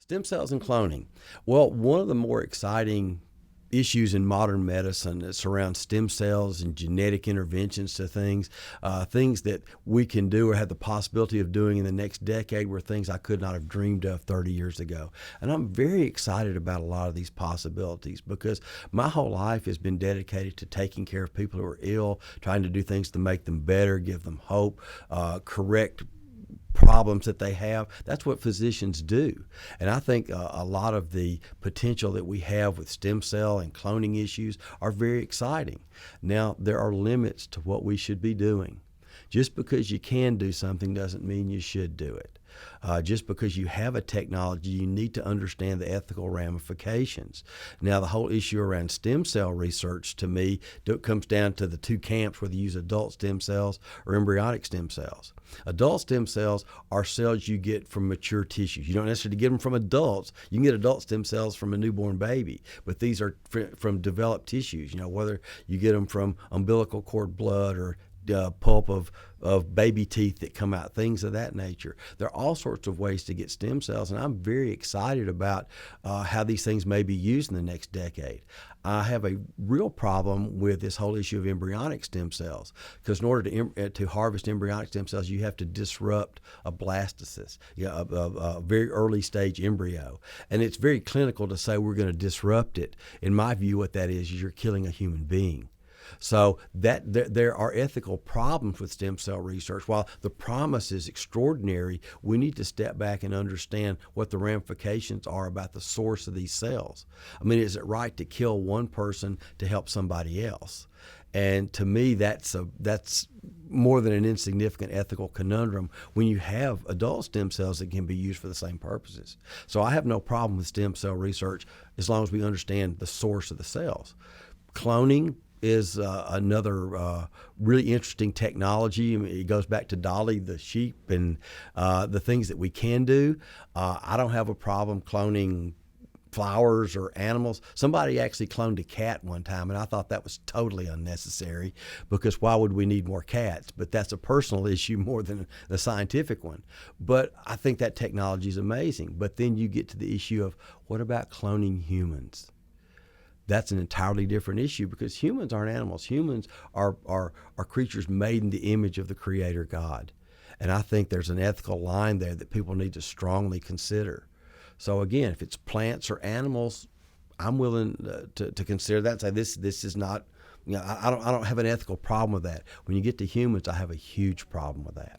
Stem cells and cloning. Well, one of the more exciting issues in modern medicine that surrounds stem cells and genetic interventions to things that we can do or have the possibility of doing in the next decade were things I could not have dreamed of 30 years ago. And I'm very excited about a lot of these possibilities because my whole life has been dedicated to taking care of people who are ill, trying to do things to make them better, give them hope, correct problems that they have. That's what physicians do. And I think a lot of the potential that we have with stem cell and cloning issues are very exciting. Now, there are limits to what we should be doing. Just because you can do something doesn't mean you should do it. Just because you have a technology, you need to understand the ethical ramifications. Now, the whole issue around stem cell research, to me, comes down to the two camps, whether you use adult stem cells or embryonic stem cells. Adult stem cells are cells you get from mature tissues. You don't necessarily get them from adults. You can get adult stem cells from a newborn baby, but these are from developed tissues, whether you get them from umbilical cord blood or pulp of baby teeth that come out, things of that nature. There are all sorts of ways to get stem cells, and I'm very excited about how these things may be used in the next decade. I have a real problem with this whole issue of embryonic stem cells because in order to harvest embryonic stem cells, you have to disrupt a blastocyst, a very early stage embryo. And it's very clinical to say we're going to disrupt it. In my view, what that is you're killing a human being. So that there are ethical problems with stem cell research. While the promise is extraordinary, we need to step back and understand what the ramifications are about the source of these cells. I mean, is it right to kill one person to help somebody else? And to me, that's more than an insignificant ethical conundrum when you have adult stem cells that can be used for the same purposes. So I have no problem with stem cell research as long as we understand the source of the cells. Cloning is another really interesting technology. I mean, it goes back to Dolly the sheep and the things that we can do. I don't have a problem cloning flowers or animals. Somebody actually cloned a cat one time, and I thought that was totally unnecessary because why would we need more cats? But that's a personal issue more than a scientific one. But I think that technology is amazing. But then you get to the issue of what about cloning humans? That's an entirely different issue because humans aren't animals. Humans are creatures made in the image of the Creator God. And I think there's an ethical line there that people need to strongly consider. So again, if it's plants or animals, I'm willing to consider that and say this is not, I don't have an ethical problem with that. When you get to humans, I have a huge problem with that.